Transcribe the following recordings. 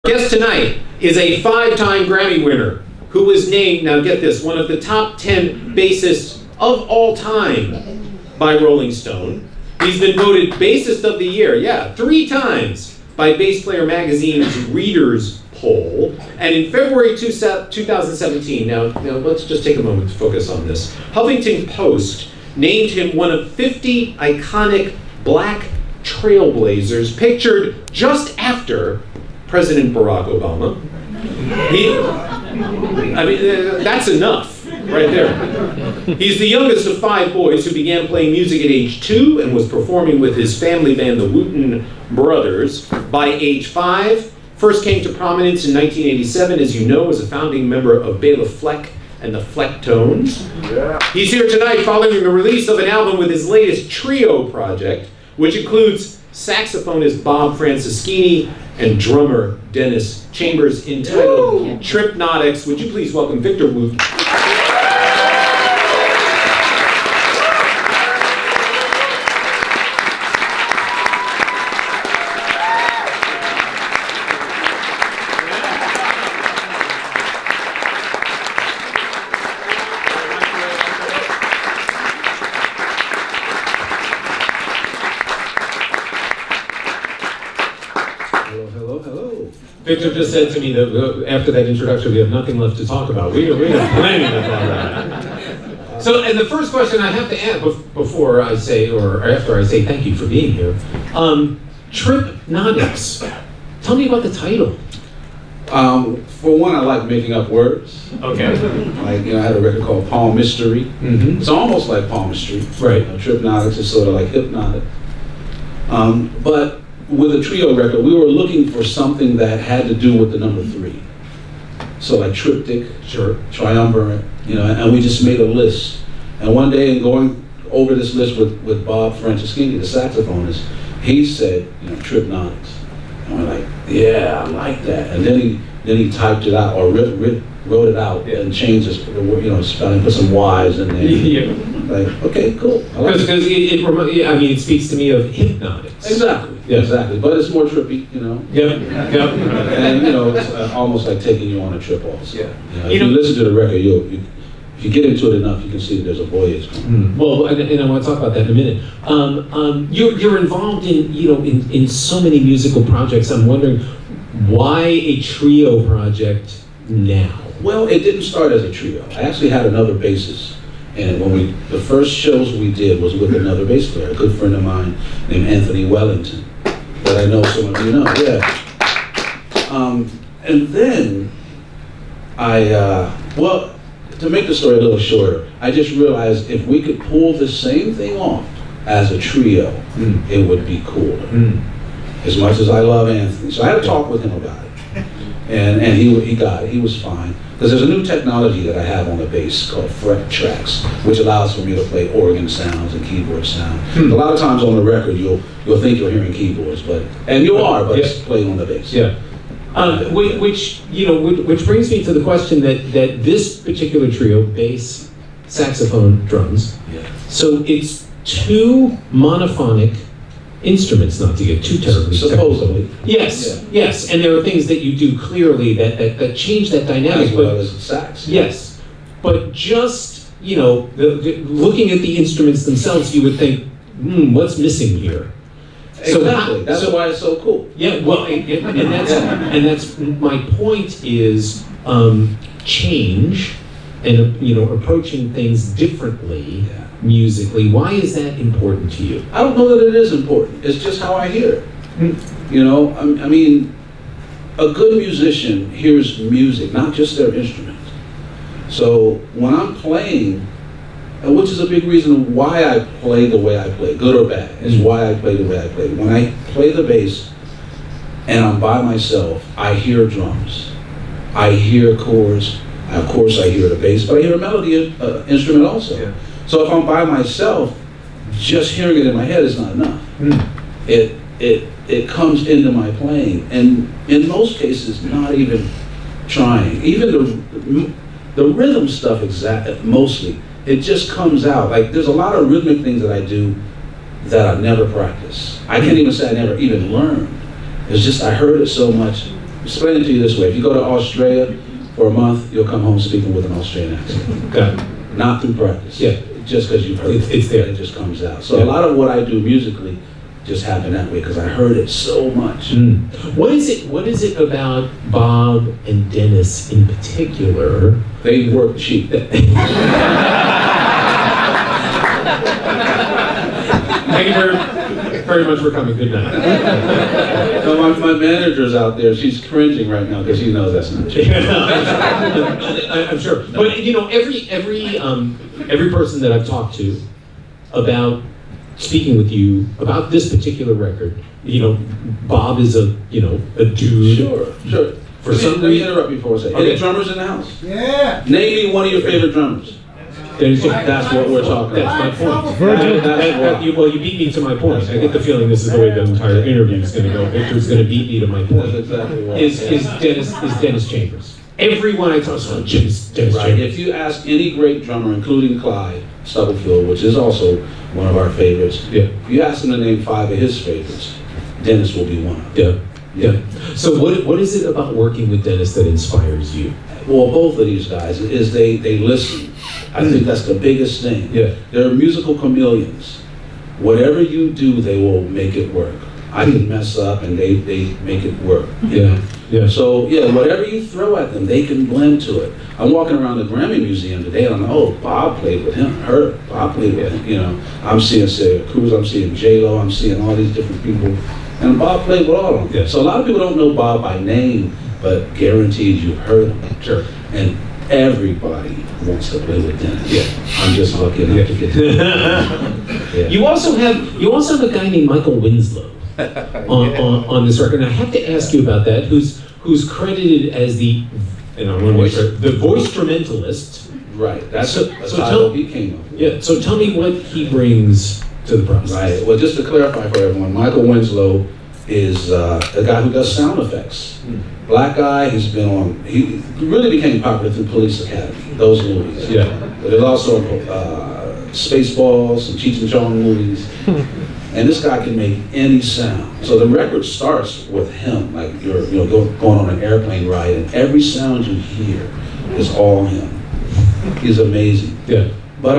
Guest tonight is a 5-time Grammy winner who was named, now get this, one of the top 10 bassists of all time by Rolling Stone. He's been voted Bassist of the Year, yeah, 3 times by Bass Player Magazine's Readers Poll. And in February 2017, now let's just take a moment to focus on this. Huffington Post named him one of 50 iconic black trailblazers pictured just after President Barack Obama. I mean, that's enough right there. He's the youngest of 5 boys who began playing music at age 2 and was performing with his family band, the Wooten Brothers, by age 5. First came to prominence in 1987, as you know, as a founding member of Bela Fleck and the Flecktones. Yeah. He's here tonight following the release of an album with his latest trio project, which includes saxophonist Bob Franceschini and drummer Dennis Chambers, entitled TRYPNOTYX. Would you please welcome Victor Wooten. Victor just said to me that after that introduction, we have nothing left to talk about. We are planning with all that. So, and the first question I have to ask before I say, or after I say thank you for being here, TRYPNOTYX. Tell me about the title. For one, I like making up words. Okay. Like, I had a record called Palmistry. Mm-hmm. It's almost like palmistry. Right. TRYPNOTYX is sort of like hypnotic. But with a trio record, we were looking for something that had to do with the number 3. So like triptych, sure, triumvirate, and we just made a list. And one day, in going over this list with Bob Franceschini, the saxophonist, he said, TRYPNOTYX. And we're like, yeah, I like that. And then he typed it out, or wrote it out, and changed the spelling, put some Y's in there. Yeah. Like, okay, cool. Because it speaks to me of hypnotics. Exactly. Yeah. Exactly. But it's more trippy, Yep. Yep. And it's almost like taking you on a trip also. Yeah. If you listen to the record, if you get into it enough, you can see that there's a voyage going. Well, and I want to talk about that in a minute. You're involved in so many musical projects. I'm wondering, why a trio project now? Well, it didn't start as a trio. I actually had another bassist. And the first shows we did was with another bass player, a good friend of mine named Anthony Wellington, that I know some of you know, yeah. And then well, to make the story a little shorter, I just realized if we could pull the same thing off as a trio, it would be cooler. As much as I love Anthony. So I had to talk with him about it. And he got it, he was fine. Because there's a new technology that I have on the bass called fret tracks, which allows for me to play organ sounds and keyboard sounds. A lot of times on the record, you'll think you're hearing keyboards, and you are, but it's playing on the bass. Yeah. Which brings me to the question that this particular trio, bass, saxophone, drums. Yeah. So it's 2 monophonic instruments, not to get too terribly supposedly. Yes, yeah. Yes, and there are things that you do clearly that change that dynamic. As well as sax. Yes, but just looking at the instruments themselves, you would think, what's missing here? Exactly. That's why it's so cool. Yeah. Well, and that's my point is change and approaching things differently. Yeah. Musically. Why is that important to you? I don't know that it is important. It's just how I hear it. I mean, a good musician hears music, not just their instrument. So when I'm playing, which is a big reason why I play the way I play, good or bad, is why I play the way I play. When I play the bass and I'm by myself, I hear drums. I hear chords. Of course, I hear the bass, but I hear a melody instrument also. Yeah. So if I'm by myself, just hearing it in my head is not enough. It comes into my playing, and in most cases, not even trying. Even the rhythm stuff, mostly, it just comes out. Like, there's a lot of rhythmic things that I do that I've never practiced. I can't even say I never even learned. It's just I heard it so much explain it to you this way. If you go to Australia for a month, you'll come home speaking with an Australian accent. Okay. Not through practice. Yeah. Just because you've heard it's there. It just comes out. So a lot of what I do musically just happened that way because I heard it so much. What is it about Bob and Dennis in particular? They work cheap. Thank you very much for coming. Good night. No, my manager's out there. She's cringing right now because she knows that's not true. I'm sure. But you know, every person that I've talked to about speaking with you about this particular record, you know, Bob is a dude. Sure. Let me interrupt you for a second. Any drummers in the house? Yeah. Name me one of your favorite drummers. That's what we're talking about. That's my point. Well, you beat me to my point. I get the feeling this is the way the entire interview is going to go. Victor's going to beat me to my point. That's exactly right. Is Dennis Chambers. Everyone I talk to, Dennis right. Chambers. If you ask any great drummer, including Clyde Stubblefield, which is also one of our favorites, if you ask him to name 5 of his favorites, Dennis will be one of them. Yeah. So what is it about working with Dennis that inspires you? Well, both of these guys is they listen. I think that's the biggest thing. Yeah. They're musical chameleons. Whatever you do, they will make it work. I can mess up and they make it work. Yeah. So yeah, whatever you throw at them, they can blend to it. I'm walking around the Grammy Museum today and I'm like, oh, Bob played with him, Bob played with him. You know, I'm seeing Sarah Cruz, I'm seeing J-Lo, I'm seeing all these different people. And Bob played with all of them. Yeah. So a lot of people don't know Bob by name, but guaranteed you've heard him. Sure. And everybody wants to play with Dennis. Yeah. I'm just lucky enough to get yeah. You also have a guy named Michael Winslow on this record. And I have to ask you about that, who's credited as the voicetrumentalist. Right. That's so the title he came up with. Yeah. So tell me what he brings to the process. Right. Well, just to clarify for everyone, Michael Winslow is a guy who does sound effects. Black guy. He really became popular through Police Academy, those movies. Yeah. But there's also Spaceballs and Cheech and Chong movies. And this guy can make any sound. So the record starts with him, like you're going on an airplane ride, and every sound you hear is all him. He's amazing. Yeah. But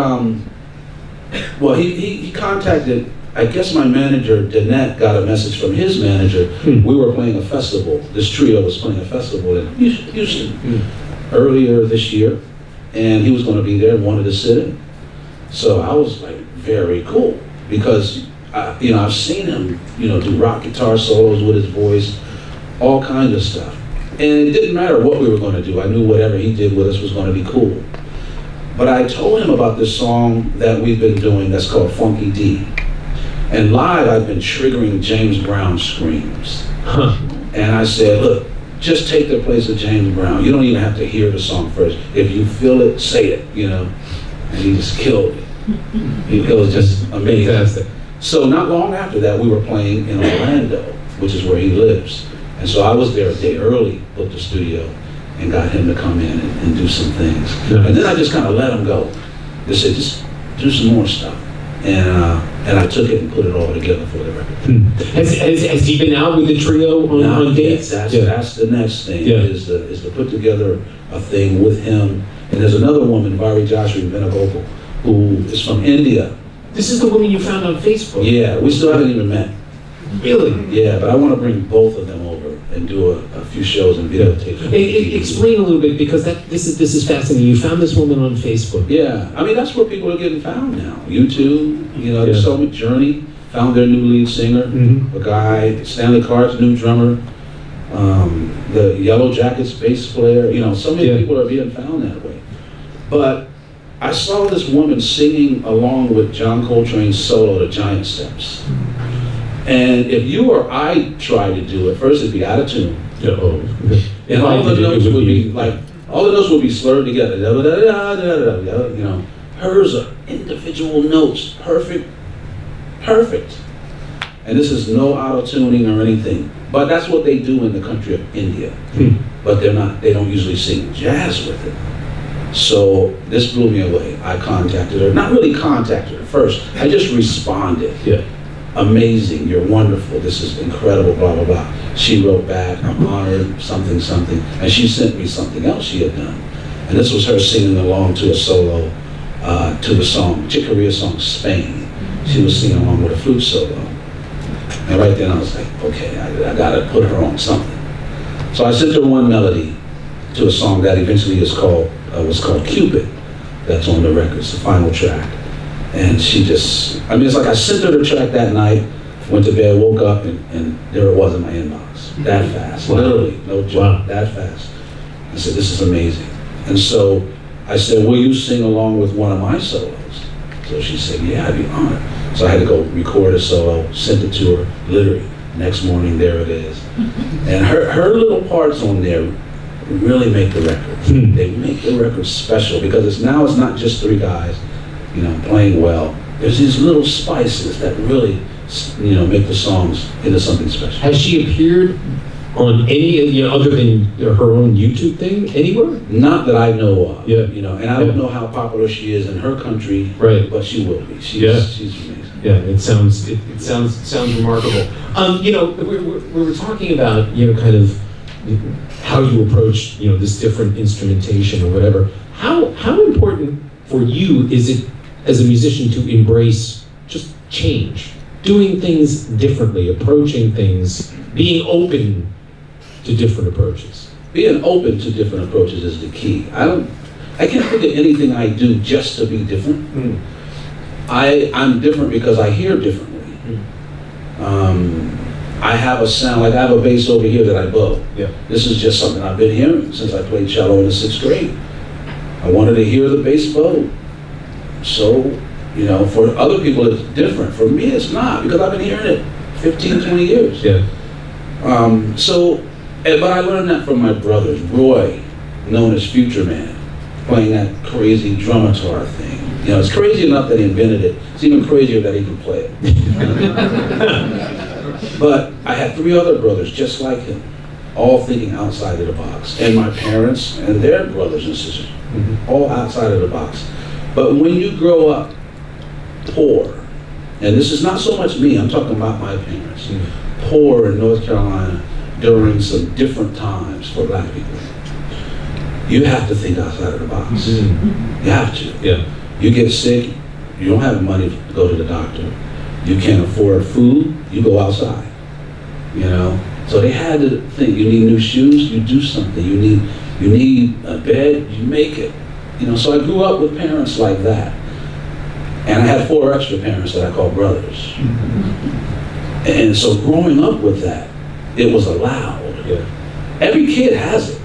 well, he contacted. I guess my manager, Danette, got a message from his manager. We were playing a festival. This trio was playing a festival in Houston earlier this year, and he was going to be there and wanted to sit in. So I was like, very cool, because I've seen him, do rock guitar solos with his voice, all kinds of stuff. And it didn't matter what we were going to do. I knew whatever he did with us was going to be cool. But I told him about this song that we've been doing that's called Funky D. And live, I've been triggering James Brown screams. And I said, look, just take the place of James Brown. You don't even have to hear the song first. If you feel it, say it, And he just killed it. It was just amazing. Fantastic. So not long after that, we were playing in Orlando, which is where he lives. And so I was there a day early, booked the studio, and got him to come in and do some things. Nice. And then I just kind of let him go. They said, just do some more stuff. And I took it and put it all together for the record. Has he been out with the trio on dates? That's the next thing, yeah. is to put together a thing with him. And there's another woman, Varijashree Venugopal, who is from India. This is the woman you found on Facebook? Yeah, we still haven't even met. Really? Yeah, but I want to bring both of them over and do a few shows and videotape. Explain a little bit, because this is fascinating. You found this woman on Facebook. Yeah, I mean, that's where people are getting found now. YouTube, there's so much. Journey found their new lead singer, a guy, Stanley Clark's new drummer, the Yellow Jackets bass player. So many people are being found that way. But I saw this woman singing along with John Coltrane's solo, The Giant Steps. And if you or I tried to do it, first it'd be out of tune. And all the notes would be like, all the notes would be slurred together. Hers are individual notes, perfect. And this is no auto-tuning or anything. But that's what they do in the country of India. But they don't usually sing jazz with it. So this blew me away. I contacted her, not really contacted her first, I just responded. amazing, you're wonderful, this is incredible, blah, blah, blah. She wrote back, I'm honored, something, something, and she sent me something else she had done. And this was her singing along to a solo, to the song, Chick Corea song, Spain. She was singing along with a flute solo. And right then I was like, okay, I gotta put her on something. So I sent her one melody to a song that eventually was called Cupid, that's on the record, it's the final track. And she just, I mean, it's like I sent her the track that night, went to bed, woke up, and there it was in my inbox. That fast, literally, no joke, that fast. I said, this is amazing. And so I said, will you sing along with one of my solos? So she said, yeah, I'd be honored. So I had to go record a solo, sent it to her, literally. Next morning, there it is. And her little parts on there really make the record. They make the record special because it's not just three guys, you know, playing well. There's these little spices that really, you know, make the songs into something special. Has she appeared on any, you know, other than her own YouTube thing anywhere? Not that I know of. Yeah. You know, and I don't know how popular she is in her country. Right. But she will be. She's amazing. Yeah, it sounds remarkable. You know, we were talking about, you know, kind of how you approach, you know, this different instrumentation or whatever. How important for you is it as a musician to embrace just change, doing things differently, approaching things, being open to different approaches? Being open to different approaches is the key. I can't think of anything I do just to be different. I'm different because I hear differently. I have a sound, like I have a bass over here that I bow. Yeah. This is just something I've been hearing since I played cello in the 6th grade. I wanted to hear the bass bow. So, you know, for other people it's different. For me it's not, because I've been hearing it 15, 20 years. Yeah. But I learned that from my brothers. Roy, known as Future Man, playing that crazy drumatar thing. You know, it's crazy enough that he invented it. It's even crazier that he can play it. But I had 3 other brothers just like him, all thinking outside of the box. And my parents and their brothers and sisters, all outside of the box. But when you grow up poor, and this is not so much me, I'm talking about my parents, poor in North Carolina during some different times for black people, you have to think outside of the box. You have to. Yeah. You get sick, you don't have money to go to the doctor, you can't afford food, you go outside, you know? So they had to think, you need new shoes, you do something, you need a bed, you make it. You know, so I grew up with parents like that. And I had 4 extra parents that I call brothers. And so growing up with that, it was allowed. Yeah. Every kid has it,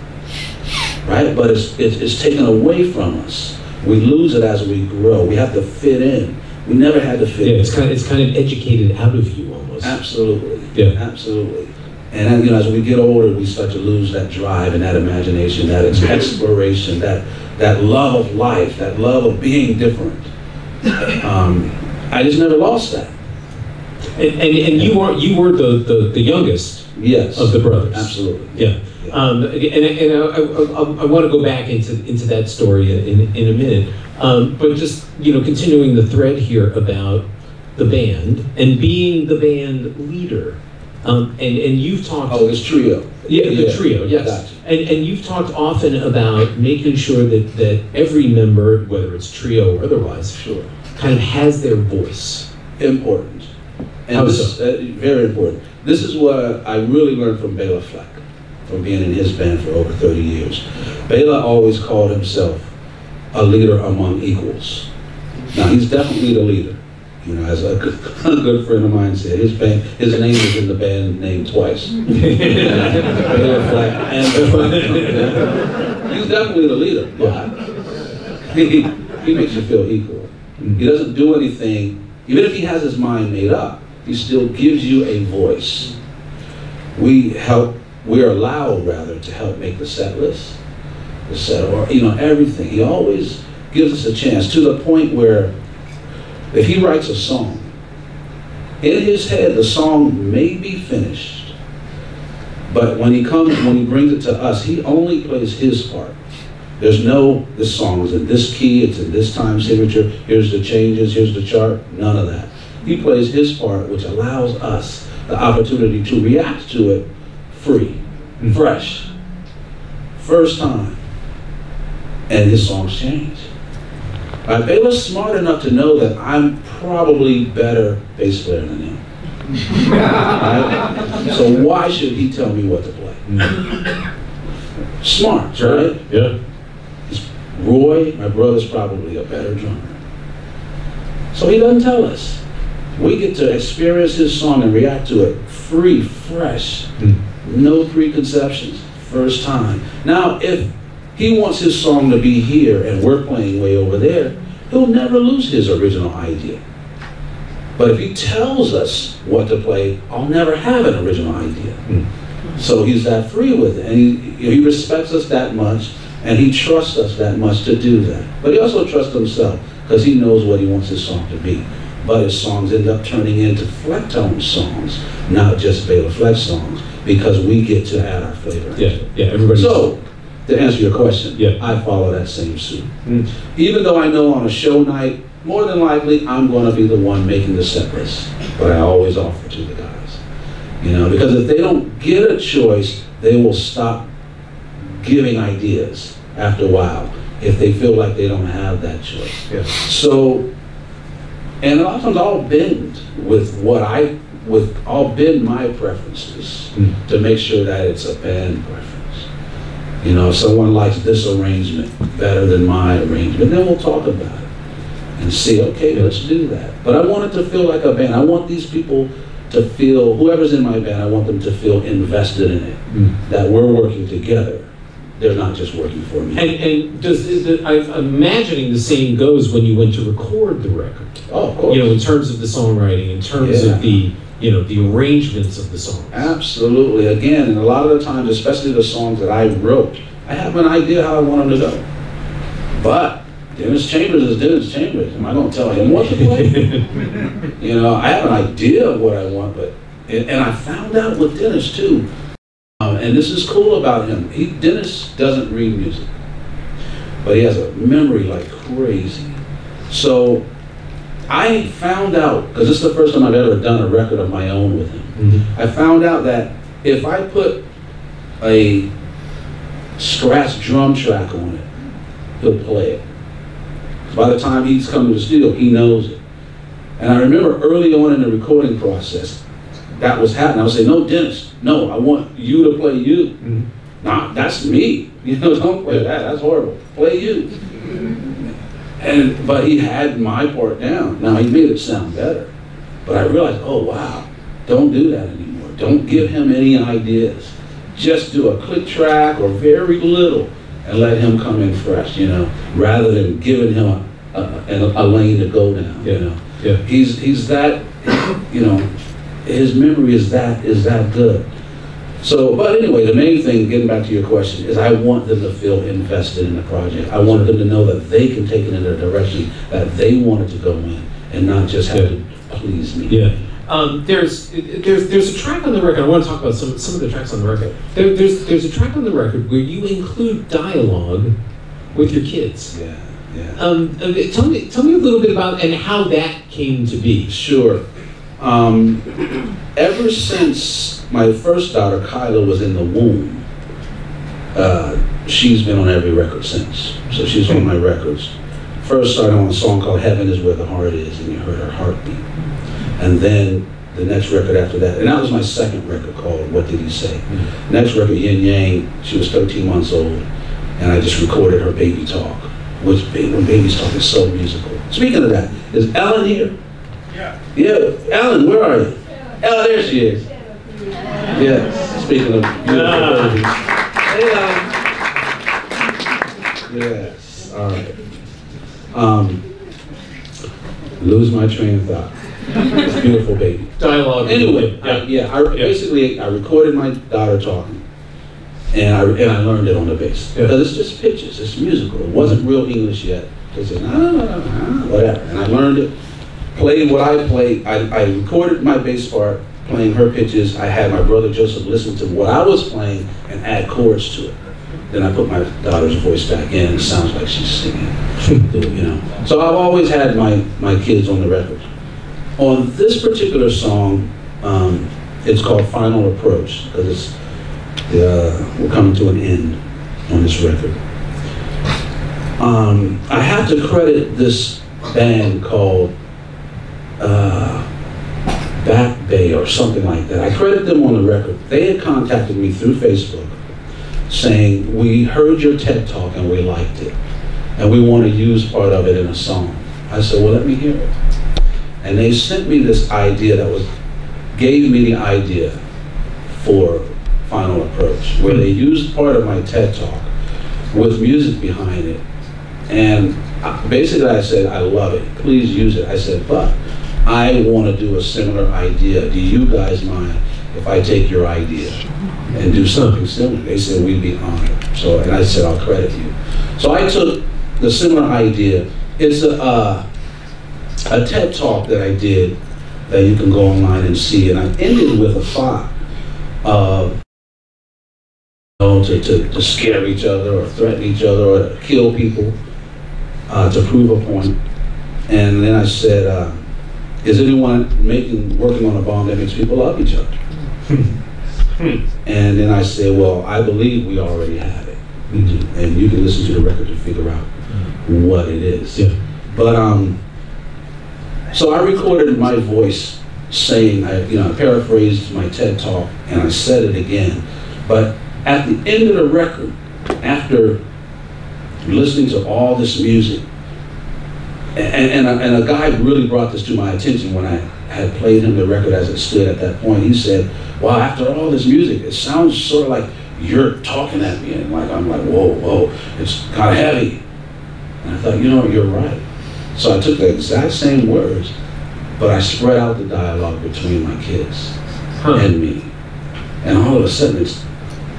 right? But it's taken away from us. We lose it as we grow. We have to fit in. We never had to fit in. It's kind of educated out of you almost. Absolutely. Yeah. Absolutely. And you know, as we get older, we start to lose that drive and that imagination, that exploration, that love of life, that love of being different. I just never lost that. And you were the youngest, yes, of the brothers. Absolutely. Yeah. I want to go back into that story in a minute. But just, you know, continuing the thread here about the band and being the band leader. And you've talked... Oh, this trio. Yeah, the trio, yes. Gotcha. And you've talked often about making sure that every member, whether it's trio or otherwise, sure, kind of has their voice. Important. And How this so? Very important. This is what I really learned from Bela Fleck, from being in his band for over 30 years. Bela always called himself a leader among equals. Now, he's definitely the leader. You know, as a good friend of mine said, his name is in the band name twice. Bela Fleck and the Flecktones. He's definitely the leader, but he makes you feel equal. He doesn't do anything, even if he has his mind made up, he still gives you a voice. We're allowed rather to help make the set list, the set, or you know, everything. He always gives us a chance, to the point where if he writes a song, in his head the song may be finished, but when he brings it to us, he only plays his part. There's no, this song is in this key, it's in this time signature, here's the changes, here's the chart, none of that. He plays his part, which allows us the opportunity to react to it free, fresh, first time, and his songs change. Bela's smart enough to know that I'm probably better bass player than him. Right? So why should he tell me what to play? Smart, right? Yeah. Roy, my brother's probably a better drummer. So he doesn't tell us. We get to experience his song and react to it free, fresh, no preconceptions, first time. Now, if he wants his song to be here and we're playing way over there, he'll never lose his original idea. But if he tells us what to play, I'll never have an original idea. So he's that free with it, and he respects us that much, and he trusts us that much to do that. But he also trusts himself, because he knows what he wants his song to be. But his songs end up turning into Flecktones songs, not just Bela Fleck songs, because we get to add our flavor. Yeah, everybody. So, to answer your question, yeah. I follow that same suit. Even though I know on a show night, more than likely, I'm going to be the one making the set list. But I always offer to the guys. You know, because if they don't get a choice, they will stop giving ideas after a while if they feel like they don't have that choice. Yeah. So, and a lot of times I'll bend with I'll bend my preferences to make sure that it's a band preference. You know, if someone likes this arrangement better than my arrangement, then we'll talk about it and see, okay, let's do that. But I want it to feel like a band. I want these people to feel, whoever's in my band, I want them to feel invested in it, that we're working together. They're not just working for me. And I'm imagining the same goes when you went to record the record. Oh, of course. You know, in terms of the songwriting, in terms of the, you know, the arrangements of the songs. Absolutely. Again, and a lot of the times, especially the songs that I wrote, I have an idea how I want them to go. But Dennis Chambers is Dennis Chambers. Am I going to tell him what to play? You know, I have an idea of what I want, but and I found out with Dennis too. And this is cool about him. Dennis doesn't read music, but he has a memory like crazy. So I found out, because this is the first time I've ever done a record of my own with him, I found out that if I put a scratch drum track on it, he'll play it. By the time he's coming to the studio, he knows it. And I remember early on in the recording process, that was happening. I would say, no, Dennis, no, I want you to play you. Nah, that's me. You know, don't play that, that's horrible. Play you. But he had my part down. Now, he made it sound better. But I realized, oh, wow, don't do that anymore. Don't give him any ideas. Just do a click track or very little and let him come in fresh, you know, rather than giving him a lane to go down, you know. Yeah. He's that, you know, his memory is that good. So, but anyway, the main thing, getting back to your question, is I want them to feel invested in the project. I want them to know that they can take it in a direction that they wanted to go in, and not just have to please me. Yeah. There's a track on the record. I want to talk about some of the tracks on the record. There's a track on the record where you include dialogue with your kids. Yeah. Tell me a little bit about and how that came to be. Sure. Ever since my first daughter, Kyla, was in the womb, she's been on every record since. So she's on my records. First started on a song called Heaven Is Where the Heart Is, and you heard her heartbeat. And then the next record after that, and that was my second record called What Did He Say? Next record, Yin Yang, she was 13 months old, and I just recorded her baby talk, which when babies talk is so musical. Speaking of that, is Ellen here? Yeah, Ellen, where are you? Ellen, there she is. Yes, speaking of beautiful babies. Hey, Ellen. Yes, all right. Lose my train of thought. It's a beautiful baby. Dialogue. Anyway, basically I recorded my daughter talking, and I learned it on the bass. Because it's just pitches, it's musical. It wasn't real English yet. It's just, whatever. And I learned it. Played what I played. I recorded my bass part, playing her pitches. I had my brother Joseph listen to what I was playing and add chords to it. Then I put my daughter's voice back in, and it sounds like she's singing. You know. So I've always had my kids on the record. On this particular song, it's called Final Approach, because we're coming to an end on this record. I have to credit this band called Back Bay or something like that. I credit them on the record. They had contacted me through Facebook saying, we heard your TED Talk and we liked it, and we want to use part of it in a song. I said, well, let me hear it. And they sent me this idea gave me the idea for Final Approach, where they used part of my TED Talk with music behind it. And basically I said, I love it, please use it. I said, but I want to do a similar idea. Do you guys mind if I take your idea and do something similar? They said, we'd be honored. So, and I said, I'll credit you. So I took the similar idea. It's a TED Talk that I did that you can go online and see, and I ended with a thought of to scare each other or threaten each other or to kill people to prove a point. And then I said, is anyone working on a bomb that makes people love each other? And then I said, well, I believe we already have it. We do. And you can listen to the record to figure out what it is. Yeah. But so I recorded my voice saying, I paraphrased my TED Talk and I said it again. But at the end of the record, after listening to all this music, and a guy really brought this to my attention when I had played him the record as it stood at that point. He said, wow, after all this music, it sounds sort of like you're talking at me. And I'm like, whoa, it's kind of heavy. And I thought, you're right. So I took the exact same words, but I spread out the dialogue between my kids and me. And all of a sudden,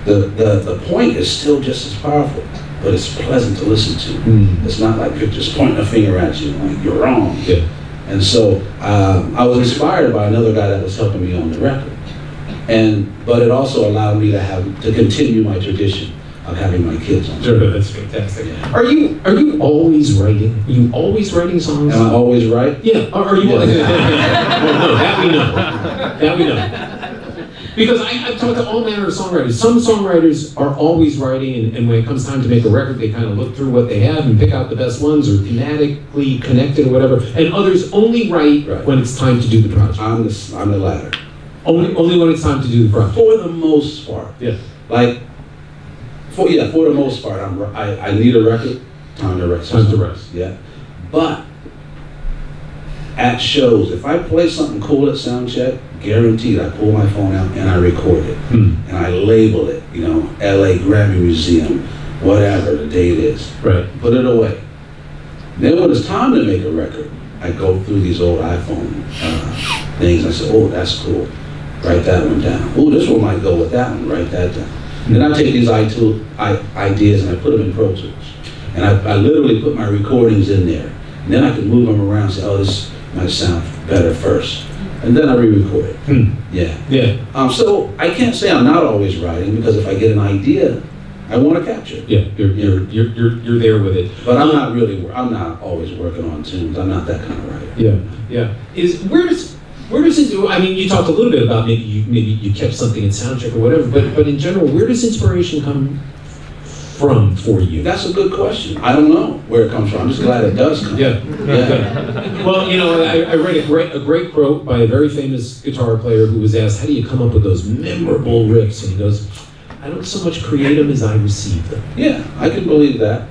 the point is still just as powerful, but it's pleasant to listen to. It's not like you're just pointing a finger at you, like you're wrong. Yeah. And so I was inspired by another guy that was helping me on the record. But it also allowed me to continue my tradition of having my kids on. Sure, that's fantastic. Yeah. Are you always writing? Are you always writing songs? Am I always right? Yeah. Are you? Yeah. No, that we know. That we know. Because I've talked to all manner of songwriters. Some songwriters are always writing, and when it comes time to make a record, they kind of look through what they have and pick out the best ones, or thematically connected or whatever. And others only write when it's time to do the project. I'm the latter. Only when it's time to do the project. For the most part. Yeah. For the most part, I need a record. Time to rest. Time to rest. Yeah. But at shows, if I play something cool at sound check, guaranteed I pull my phone out and I record it. And I label it, LA Grammy Museum, whatever the date is. Right. Put it away. Then when it's time to make a record, I go through these old iPhone things. I say, oh, that's cool. Write that one down. Oh, this one might go with that one. Write that down. Then I take these ideas and I put them in Pro Tools. And I literally put my recordings in there. And then I can move them around and say, oh, this might sound better first. And then I re-record it. Yeah. So I can't say I'm not always writing, because if I get an idea, I want to capture it. Yeah, you're there with it. But I'm not always working on tunes. I'm not that kind of writer. Yeah. Where does it? I mean, you talked a little bit about maybe you kept something in soundcheck or whatever, but in general, where does inspiration come from for you? That's a good question. I don't know where it comes from. I'm just glad it does come. Yeah. Well, I read a great quote by a very famous guitar player who was asked, how do you come up with those memorable riffs? And he goes, I don't so much create them as I receive them. Yeah, I can believe that.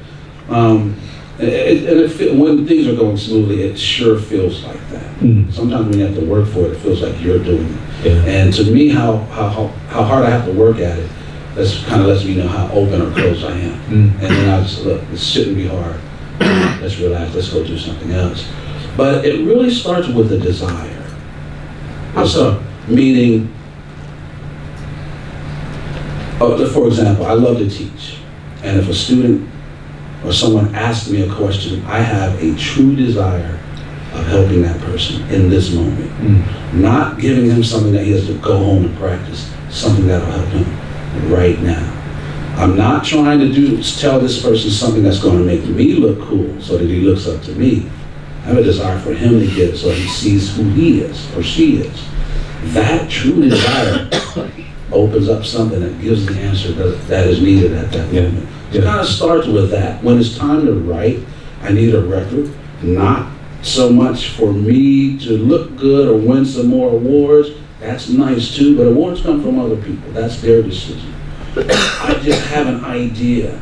When things are going smoothly, it sure feels like that. Sometimes when you have to work for it, it feels like you're doing it. Yeah. And to me, how hard I have to work at it, that kind of lets me know how open or closed I am. And then I just look, this shouldn't be hard. Let's relax, let's go do something else. But it really starts with a desire. How so? Meaning, for example, I love to teach. And if a student or someone asks me a question, I have a true desire of helping that person in this moment. Not giving him something that he has to go home and practice, something that will help him right now. I'm not trying to tell this person something that's going to make me look cool so that he looks up to me. I have a desire for him to get it so he sees who he is or she is. That true desire opens up something that gives the answer that is needed at that moment. It kind of starts with that. When it's time to write, I need a record, not so much for me to look good or win some more awards. That's nice too, but awards come from other people. That's their decision. I just have an idea.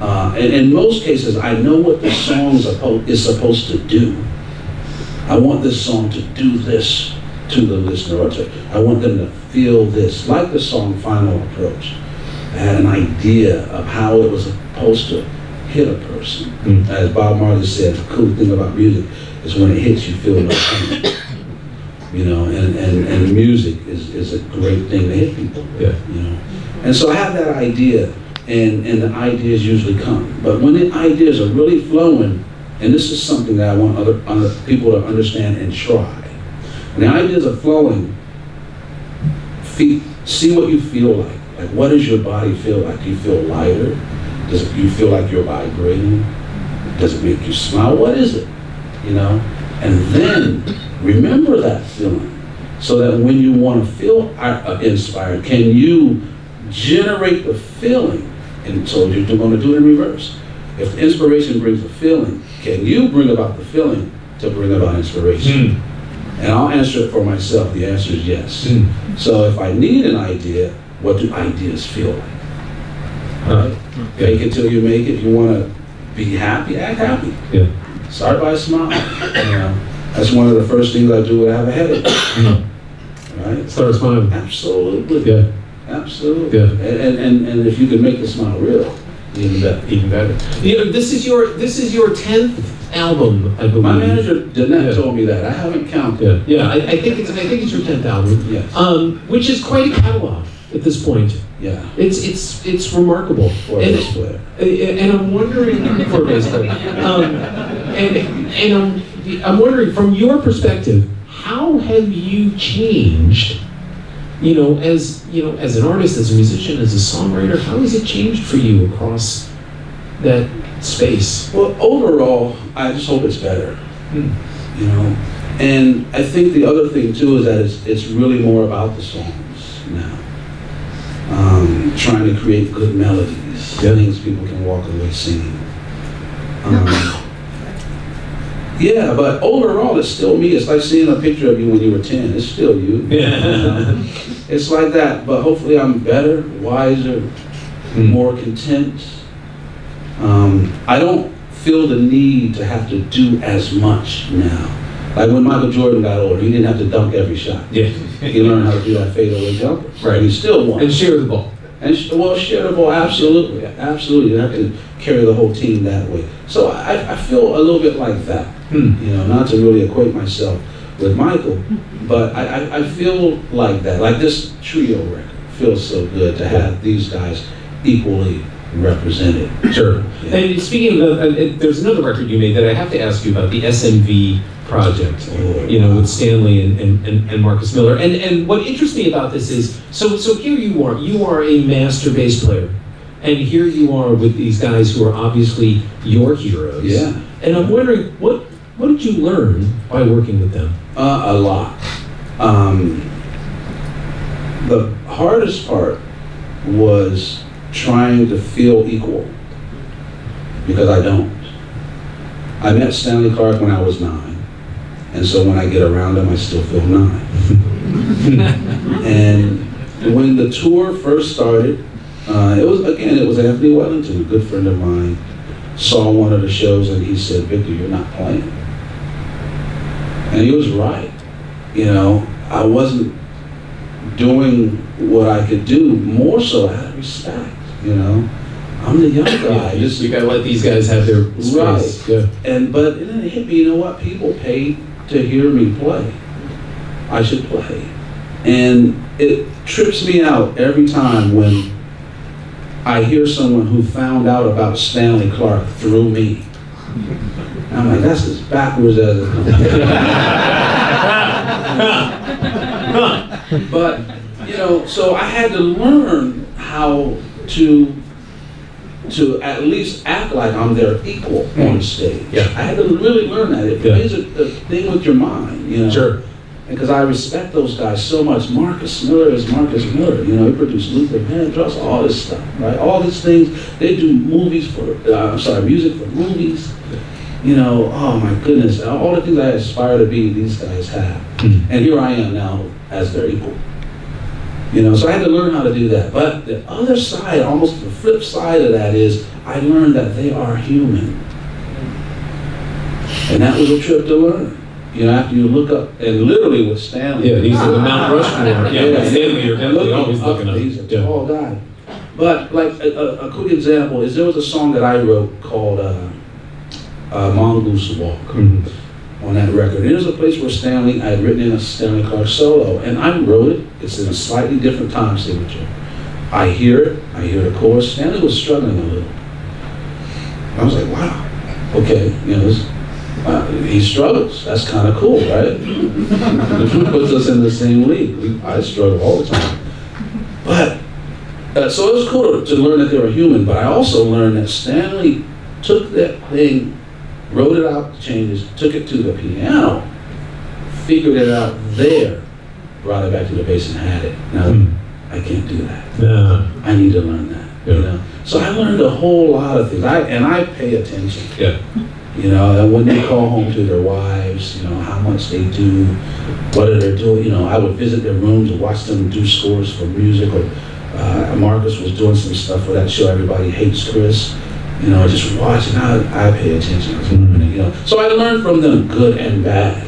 And in most cases, I know what the song is supposed to do. I want this song to do this to the listener, or I want them to feel this, like the song Final Approach. I had an idea of how it was supposed to hit a person. As Bob Marley said, the cool thing about music is when it hits, you feel no pain. You know, and music is a great thing to hit people. You know, and so I have that idea, and the ideas usually come. But when the ideas are really flowing, and this is something that I want other people to understand and try. When the ideas are flowing, see what you feel like. Like, what does your body feel like? Do you feel lighter? Does you feel like you're vibrating? Does it make you smile? What is it? You know? And then remember that feeling, so that when you want to feel inspired, can you generate the feeling? And so you're going to do it in reverse. If the inspiration brings a feeling, can you bring about the feeling to bring about inspiration? And I'll answer it for myself. The answer is yes. So if I need an idea, what do ideas feel like? Right? Fake it till you make it. You want to be happy, act happy. Start by smiling. You know, that's one of the first things I do when I have a headache. Right? Start smiling. Absolutely. Absolutely. And if you can make the smile real, even better. Even better. You know, this is your 10th album, I believe. My manager Danette told me that. I haven't counted. I think it's your 10th album. Yes. Which is quite a catalog at this point. It's remarkable. For a bass player. And I'm wondering for a bass player. And I'm wondering, from your perspective, how have you changed? You know, as an artist, as a musician, as a songwriter, how has it changed for you across that space? Well, overall, I just hope it's better. You know, and I think the other thing too is that it's really more about the songs now. Trying to create good melodies, things people can walk away singing. Yeah, but overall, it's still me. It's like seeing a picture of you when you were 10. It's still you. It's like that, but hopefully I'm better, wiser, more content. I don't feel the need to have to do as much now. Like when Michael Jordan got older, he didn't have to dunk every shot. He learned how to do that fadeaway jumper. Right. He still won. And share the ball. And share the ball, absolutely. Absolutely. You have to carry the whole team that way. So I feel a little bit like that. You know, not to really equate myself with Michael, but I feel like that. Like this trio record feels so good to have these guys equally represented. Sure. And speaking of, there's another record you made that I have to ask you about, the SMV project, you know, with Stanley and Marcus Miller. And what interests me about this is, so here you are a master bass player, and here you are with these guys who are obviously your heroes. And I'm wondering, what did you learn by working with them? A lot. The hardest part was trying to feel equal, because I don't. I met Stanley Clarke when I was 9, and so when I get around him, I still feel 9. And when the tour first started, it was Anthony Wellington, a good friend of mine, saw one of the shows and he said, "Victor, you're not playing." And he was right. You know, I wasn't doing what I could do, more so out of respect. You know, I'm the young guy. You gotta let these guys have their space. But then it hit me, you know what? People paid to hear me play. I should play. And it trips me out every time when I hear someone who found out about Stanley Clarke through me. I'm like, that's as backwards as it comes. But, you know, so I had to learn how to to at least act like I'm their equal on stage. Yeah. I had to really learn that. It plays a thing with your mind, you know. Sure. Because I respect those guys so much. Marcus Miller is Marcus Miller. You know, he produced Luther Vandross, all this stuff, right? All these things. They do movies for, music for movies. You know, oh my goodness. All the things I aspire to be, these guys have. And here I am now as their equal. You know, so I had to learn how to do that. But the other side, almost the flip side of that is, I learned that they are human. And that was a trip to learn. You know, after you look up, and literally with Stanley. Yeah, he's the Mount Rushmore. Yeah, Stanley, you're definitely always looking up. He's a tall guy. But like a quick example is there was a song that I wrote called Mongoose Walk on that record. And there's a place where Stanley, I had written in a Stanley Clarke solo, and I wrote it. It's in a slightly different time signature. I hear it, I hear the chorus. Stanley was struggling a little. I was like, wow, okay, you know, he struggles. That's kind of cool, right? It puts us in the same league. I struggle all the time. But, so it was cool to learn that they were human, but I also learned that Stanley took that thing, wrote it out, the changes, took it to the piano, figured it out there, brought it back to the bass and had it. Now, I can't do that. I need to learn that, you know? So I learned a whole lot of things, and I pay attention. Yeah. You know, and when they call home to their wives, you know, how much they do, what are they doing, you know, I would visit their rooms and watch them do scores for music, or Marcus was doing some stuff for that show, Everybody Hates Chris, you know, just watching, I pay attention, you know. So I learned from them good and bad,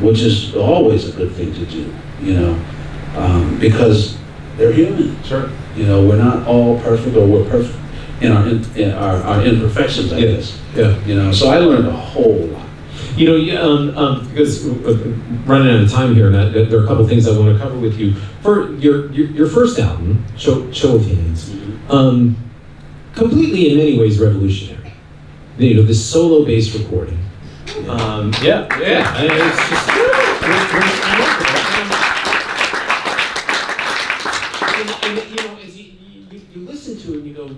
which is always a good thing to do, you know, because they're human. Sure. You know, we're not all perfect, or we're perfect in our imperfections, I guess. Yeah. You know, so I learned a whole lot. You know, because running out of time here, and there are a couple things I want to cover with you. For your first album, Show of Hands, completely in many ways revolutionary. You know, this solo bass recording. And it's just and you know, as you listen to it, and you go,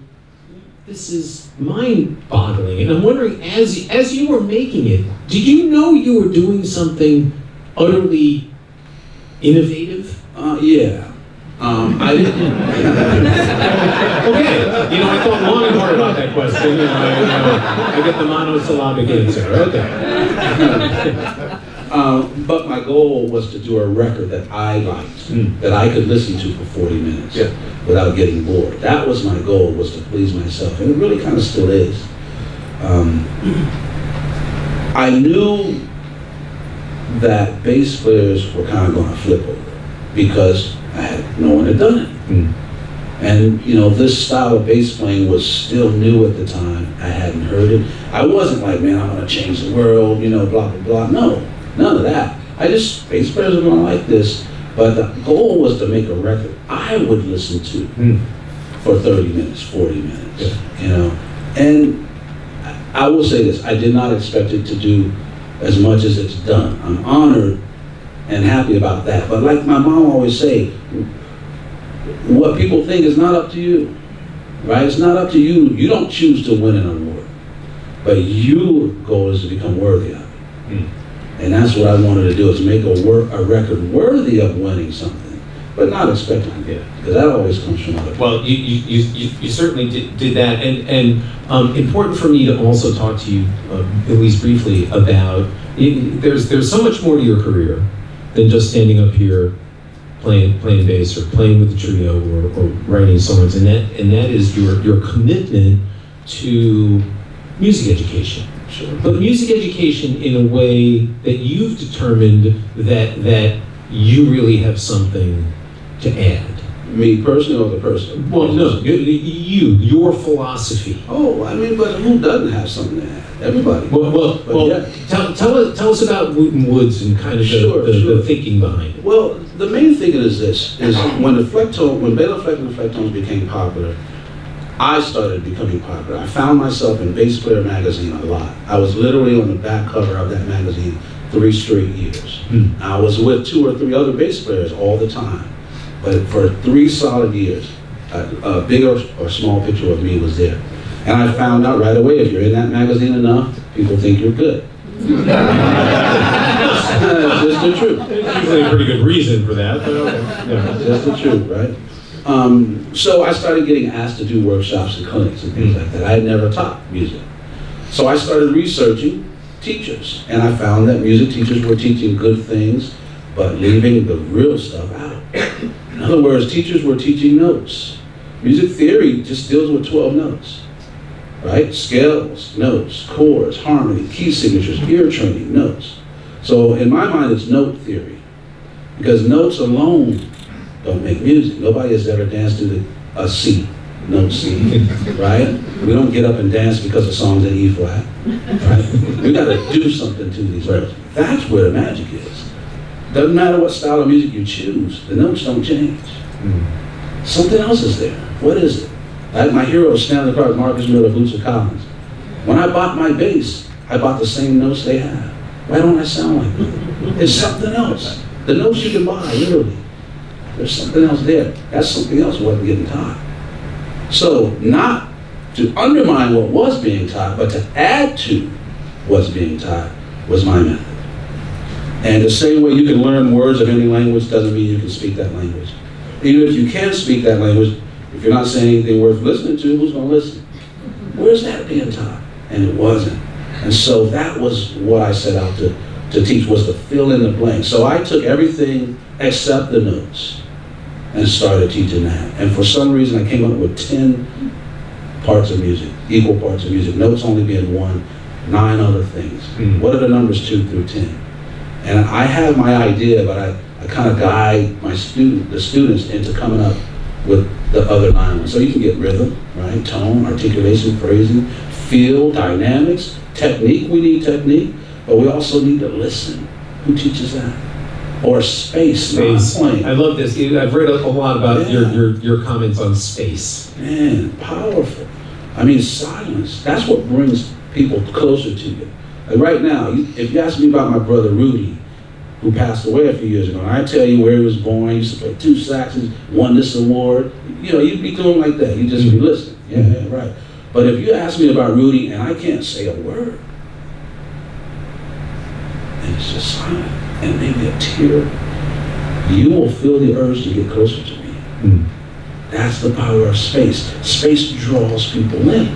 this is mind-boggling. And I'm wondering, as you were making it, did you know you were doing something utterly innovative? Yeah. I didn't. Okay. You know, I thought long and hard about that question. You know, I get the monosyllabic answer. Okay. But my goal was to do a record that I liked, that I could listen to for 40 minutes without getting bored. That was my goal, was to please myself, and it really kind of still is. I knew that bass players were kind of going to flip over because no one had done it. And you know, this style of bass playing was still new at the time. I hadn't heard it. I wasn't like, man, I'm going to change the world, you know, blah, blah, blah. No. None of that. bass players are going to like this, but the goal was to make a record I would listen to for 30 minutes, 40 minutes, you know. And I will say this, I did not expect it to do as much as it's done. I'm honored and happy about that. But like my mom always say, what people think is not up to you, right? It's not up to you. You don't choose to win an award, but your goal is to become worthy of it. And that's what I wanted to do, is make a record worthy of winning something, but not expecting it, because that always comes from other people. Well, you certainly did that, and important for me to also talk to you, at least briefly, about, there's so much more to your career than just standing up here playing bass or playing with the trio or writing songs, and that is your commitment to music education. Sure. But music education in a way that you've determined that you really have something to add. Me personally, or the person? Well, no, your philosophy. Oh, I mean, but who doesn't have something to add? Everybody. Well, yeah. Tell us about Wooten Woods and kind of the thinking behind it. Well, the main thing is this: is when Bela Fleck The Flecktones became popular, I started becoming popular. I found myself in Bass Player magazine a lot. I was literally on the back cover of that magazine 3 straight years. I was with 2 or 3 other bass players all the time. But for 3 solid years, a big or small picture of me was there. And I found out right away, if you're in that magazine enough, people think you're good. That's just the truth. There's usually a pretty good reason for that, but That's just the truth, right? So I started getting asked to do workshops and clinics and things like that. I had never taught music. So I started researching teachers, and I found that music teachers were teaching good things, but leaving the real stuff out. In other words, teachers were teaching notes. Music theory just deals with 12 notes, right? Scales, notes, chords, harmony, key signatures, ear training, notes. So in my mind, it's note theory, because notes alone don't make music. Nobody has ever danced to a C, note C, right? We don't get up and dance because the song's in E flat, right? We got to do something to these notes. That's where the magic is. Doesn't matter what style of music you choose, the notes don't change. Something else is there. What is it? Like my heroes, Stanley Clarke, Marcus Miller, Bootsy Collins. When I bought my bass, I bought the same notes they have. Why don't I sound like them? It's something else. The notes you can buy, literally. There's something else there. That something else wasn't getting taught. So, not to undermine what was being taught, but to add to what's being taught was my method. And the same way you can learn words of any language doesn't mean you can speak that language. Even if you can speak that language, if you're not saying anything worth listening to, who's going to listen? Where's that being taught? And it wasn't. And so that was what I set out to teach, was to fill in the blank. So I took everything except the notes and started teaching that. And for some reason I came up with 10 parts of music, equal parts of music, notes only being 1, 9 other things. What are the numbers 2 through 10? And I have my idea, but I kind of guide the students into coming up with the other 9 ones. So you can get rhythm, right? Tone, articulation, phrasing, feel, dynamics, technique. We need technique, but we also need to listen. Who teaches that? Or space. I love this. I've read a lot about your comments on space. Man, powerful. I mean, silence. That's what brings people closer to you. Like right now, if you ask me about my brother Rudy, who passed away a few years ago, and I tell you where he was born, he used to play 2 saxes, won this award, you know, you'd be doing like that. You'd just be listening. Yeah, right. But if you ask me about Rudy and I can't say a word, and it's just silent, and maybe a tear, you will feel the urge to get closer to me. That's the power of space. Space draws people in,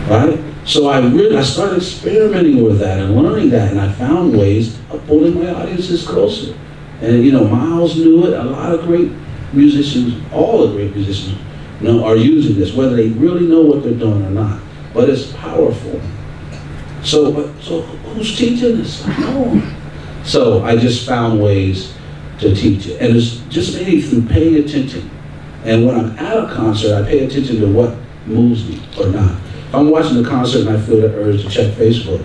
right? So I started experimenting with that and learning that, and I found ways of pulling my audiences closer. And you know, Miles knew it. A lot of great musicians, all the great musicians, are using this, whether they really know what they're doing or not. But it's powerful. So who's teaching this? No one. So I just found ways to teach it, and it's just mainly through paying attention. And when I'm at a concert, I pay attention to what moves me or not. If I'm watching the concert and I feel the urge to check Facebook,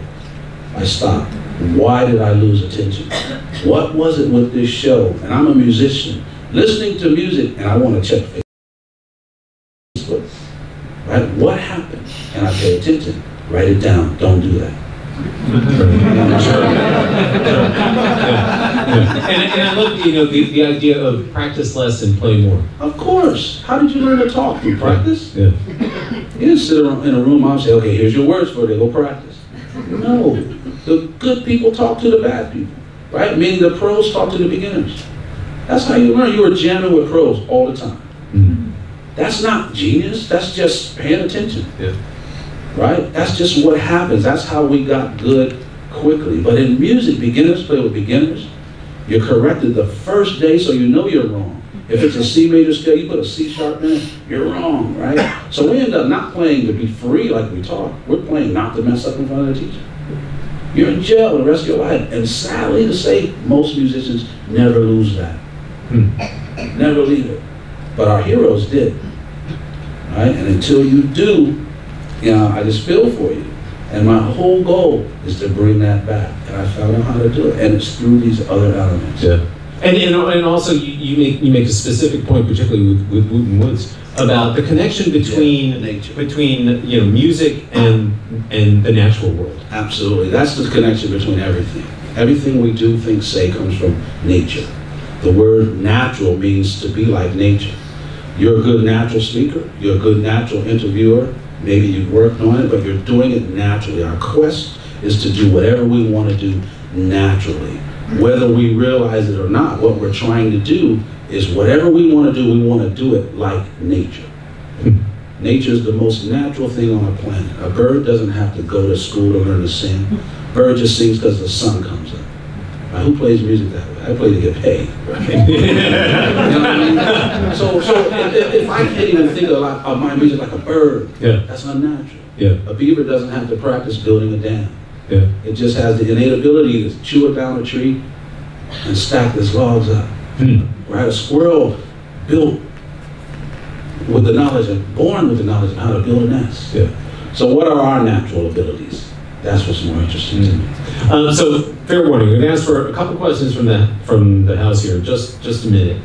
I stop. Why did I lose attention? What was it with this show? And I'm a musician, listening to music, and I want to check Facebook. Right? What happened? And I pay attention. Write it down. Don't do that. And I love the idea of practice less and play more. Of course. How did you learn to talk? Through practice? Yeah. You didn't sit in a room and say, okay, here's your words for it, go practice. No. The good people talk to the bad people, right? Meaning the pros talk to the beginners. That's how you learn. You were jamming with pros all the time. That's not genius. That's just paying attention. Yeah. Right? That's just what happens. That's how we got good quickly. But in music, beginners play with beginners. You're corrected the first day, so you know you're wrong. If it's a C major scale, you put a C sharp in it, you're wrong, right? So we end up not playing to be free like we taught. We're playing not to mess up in front of the teacher. You're in jail the rest of your life. And sadly to say, most musicians never lose that. Never leave it. But our heroes did. Right? And until you do, you know, I just feel for you. And my whole goal is to bring that back. And I found out how to do it. And it's through these other elements. Yeah. And also you make a specific point, particularly with Wooten Woods, about the connection between music and the natural world. Absolutely. That's the connection between everything. Everything we do, think, say comes from nature. The word natural means to be like nature. You're a good natural speaker. You're a good natural interviewer. Maybe you've worked on it, but you're doing it naturally. Our quest is to do whatever we want to do naturally. Whether we realize it or not, what we're trying to do is whatever we want to do it like nature. Nature is the most natural thing on the planet. A bird doesn't have to go to school to learn to sing. A bird just sings because the sun comes up. Right? Who plays music that way? I play to get paid. Right? You know what I mean? So if I can't even think of my music like a bird, that's unnatural. A beaver doesn't have to practice building a dam. It just has the innate ability to chew it down a tree and stack its logs up. Right? A squirrel built with the knowledge and born with the knowledge of how to build a nest. So what are our natural abilities? That's what's more interesting to me. So fair warning, I'm going to ask for a couple questions from the house here. Just a minute.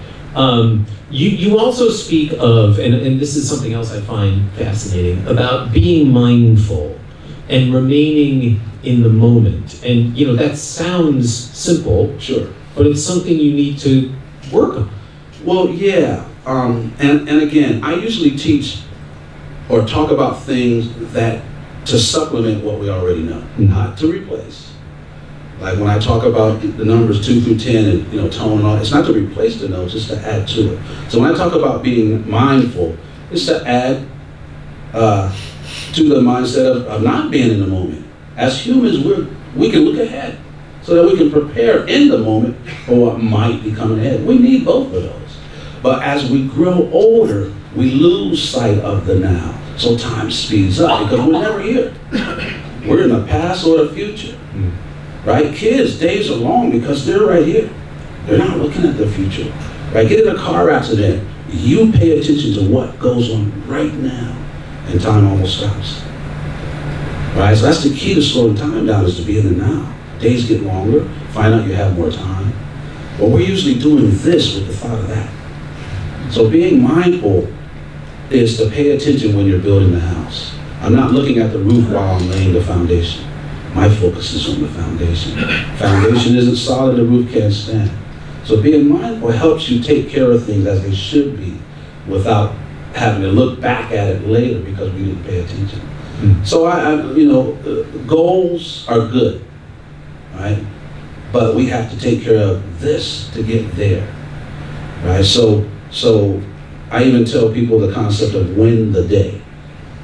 You also speak of, and this is something else I find fascinating, about being mindful and remaining in the moment. And you know, that sounds simple, sure, but it's something you need to work on. Well, yeah. And again, I usually teach or talk about things that to supplement what we already know, not to replace. Like when I talk about the numbers 2 through 10 and tone and all, it's not to replace the notes, it's to add to it. So when I talk about being mindful, it's to add to the mindset of not being in the moment. As humans, we can look ahead so that we can prepare in the moment for what might be coming ahead. We need both of those. But as we grow older, we lose sight of the now. So time speeds up because we're never here. We're in the past or the future. Right? Kids, days are long because they're right here. They're not looking at the future. Right? Get in a car accident, you pay attention to what goes on right now, and time almost stops. Right? So that's the key to slowing time down, is to be in the now. Days get longer, find out you have more time. But we're usually doing this with the thought of that. So being mindful is to pay attention when you're building the house. I'm not looking at the roof while I'm laying the foundation. My focus is on the foundation. Foundation isn't solid, the roof can't stand. So being mindful helps you take care of things as they should be without having to look back at it later because we didn't pay attention. So goals are good, right? But we have to take care of this to get there, right? So I even tell people the concept of win the day,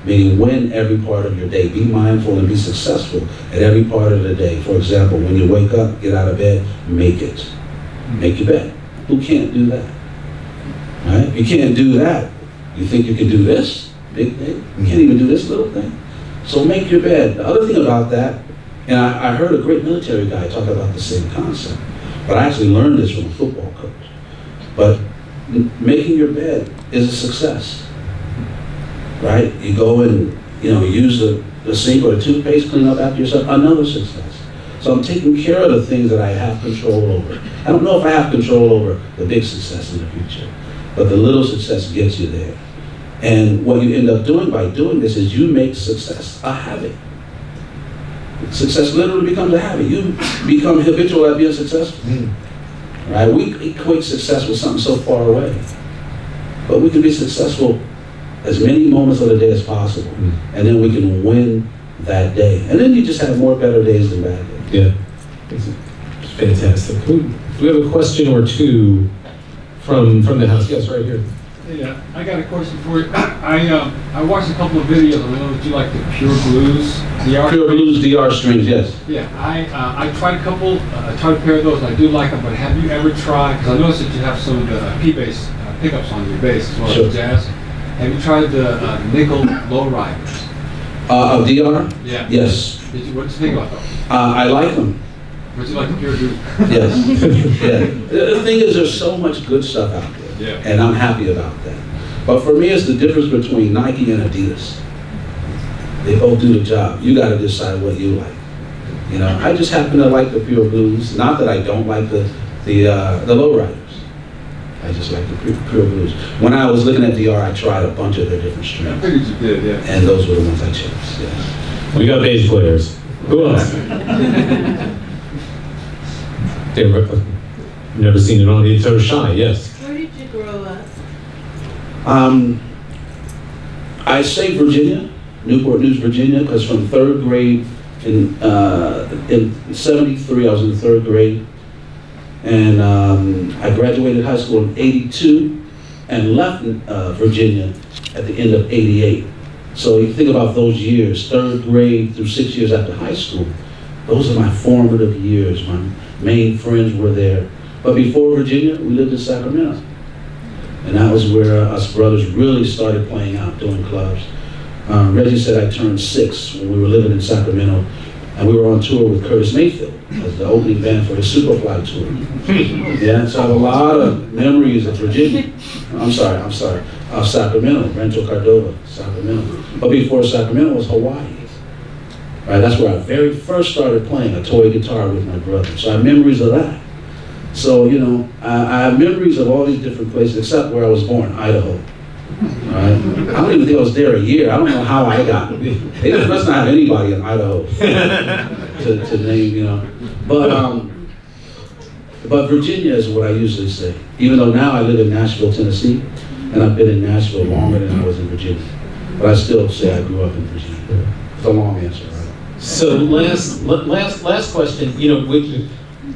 meaning win every part of your day. Be mindful and be successful at every part of the day. For example, when you wake up, get out of bed, make it. Make your bed. Who can't do that? Right? If you can't do that, you think you can do this big thing? You can't even do this little thing. So make your bed. The other thing about that, and I heard a great military guy talk about the same concept, but I actually learned this from a football coach. But making your bed is a success, right? You go and use the sink or the toothpaste, clean up after yourself, another success. So I'm taking care of the things that I have control over. I don't know if I have control over the big success in the future, but the little success gets you there. And what you end up doing by doing this is you make success a habit. Success literally becomes a habit. You become habitual at being successful. Right? We equate success with something so far away. But we can be successful as many moments of the day as possible. And then we can win that day. And then you just have more better days than bad days. Yeah. It's fantastic. Do we have a question or two from the house? Yes, right here. Yeah, I got a question for you. I watched a couple of videos. I know that you like the Pure Blues DR. Pure Blues DR strings, yes. Yeah, I tried a couple. I tried a pair of those. I do like them, but have you ever tried? Because I noticed that you have some of the P-bass pickups on your bass as well as jazz. Have you tried the nickel lowriders? Of DR? Yeah. Yes. What did you think about those? I like them. Would you like the Pure Blues? Yes. Yeah. The thing is, there's so much good stuff out there. Yeah. And I'm happy about that. But for me, it's the difference between Nike and Adidas. They both do the job. You got to decide what you like. I just happen to like the Pure Blues. Not that I don't like the lowriders. I just like the Pure Blues. When I was looking at DR, I tried a bunch of their different strings. I figured you did, yeah. And those were the ones I chose. Yeah. We got bass players. Who else? I've never seen an audience so shy. Yes. Where did you grow up? I say Virginia, Newport News, Virginia, because from 3rd grade in '73, I was in the 3rd grade, and I graduated high school in '82 and left Virginia at the end of '88. So you think about those years, 3rd grade through 6 years after high school, those are my formative years. My main friends were there. But before Virginia, we lived in Sacramento. And that was where us brothers really started playing out, doing clubs. Reggie said I turned 6 when we were living in Sacramento, and we were on tour with Curtis Mayfield as the opening band for his Superfly tour. Yeah, so I have a lot of memories of Virginia. I'm sorry, of Sacramento, Rancho Cordova, Sacramento. But before Sacramento was Hawaii. Right, that's where I very first started playing a toy guitar with my brother. So I have memories of that. So, you know, I have memories of all these different places except where I was born, Idaho. Right? I don't even think I was there a year. I don't know how I got. They must not have anybody in Idaho to name, you know. But Virginia is what I usually say. Even though now I live in Nashville, Tennessee, and I've been in Nashville longer than I was in Virginia. But I still say I grew up in Virginia. It's a long answer, right? So last question. You know,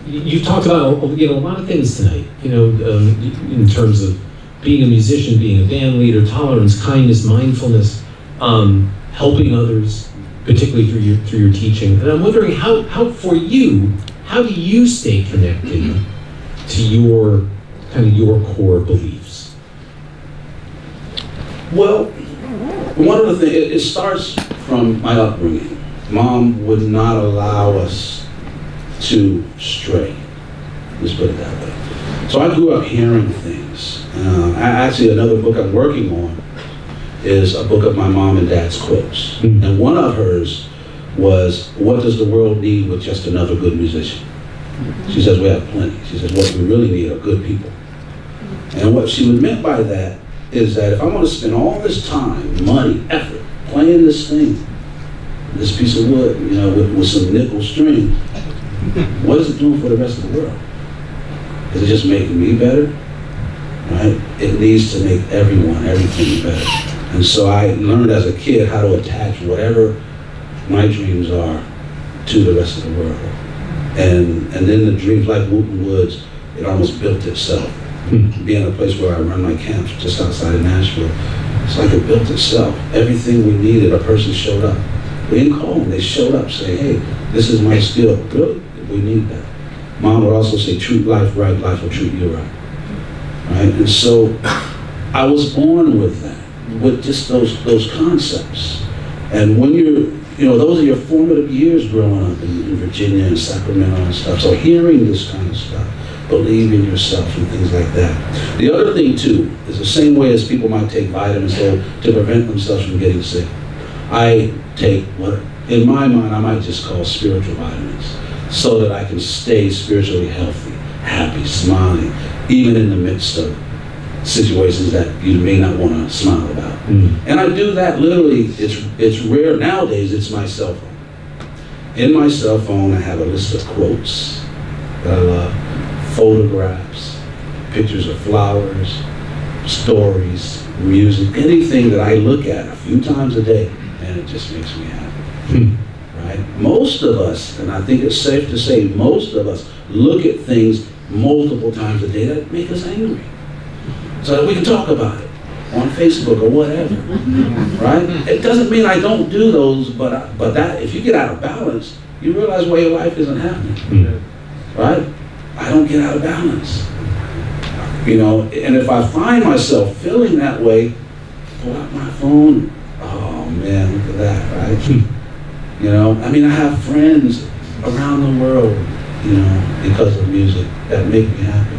you've talked about a lot of things tonight. You know, in terms of being a musician, being a band leader, tolerance, kindness, mindfulness, helping others, particularly through your teaching. And I'm wondering how for you, how do you stay connected to your core beliefs? Well, one of the things, it starts from my upbringing. Mom would not allow us to stray. Let's put it that way. So I grew up hearing things. Actually, another book I'm working on is a book of my mom and dad's quotes. And one of hers was, what does the world need with just another good musician? She says, we have plenty. She says, what we really need are good people. And what she meant by that is that if I want to spend all this time, money, effort, playing this thing, this piece of wood, you know, with some nickel string, what is it doing for the rest of the world? Is it just making me better? Right? It needs to make everything better. And so I learned as a kid how to attach whatever my dreams are to the rest of the world. And then the dreams, like Wooten Woods, it almost built itself. Being a place where I run my camps just outside of Nashville, it's like it built itself. Everything we needed, a person showed up. We didn't call them, they showed up, say, hey, this is my skill. Really? We need that. Mom would also say, treat life right, life will treat you right. Right? And so I was born with that, with just those concepts. And when those are your formative years growing up in Virginia and Sacramento and stuff. So hearing this kind of stuff, believe in yourself and things like that. The other thing too, is the same way as people might take vitamins to prevent themselves from getting sick. I take what, in my mind, I might just call spiritual vitamins, so that I can stay spiritually healthy, happy, smiling, even in the midst of situations that you may not want to smile about. And I do that literally, it's rare nowadays, it's my cell phone. In my cell phone, I have a list of quotes that I love, photographs, pictures of flowers, stories, music, anything that I look at a few times a day, and it just makes me happy. Right? Most of us, and I think it's safe to say most of us, look at things multiple times a day that make us angry. So that we can talk about it on Facebook or whatever. Right? It doesn't mean I don't do those, but that if you get out of balance, you realize why your life isn't happening. Right? I don't get out of balance. You know, and if I find myself feeling that way, pull out my phone, oh man, look at that, right? You know, I mean, I have friends around the world, you know, because of music that make me happy.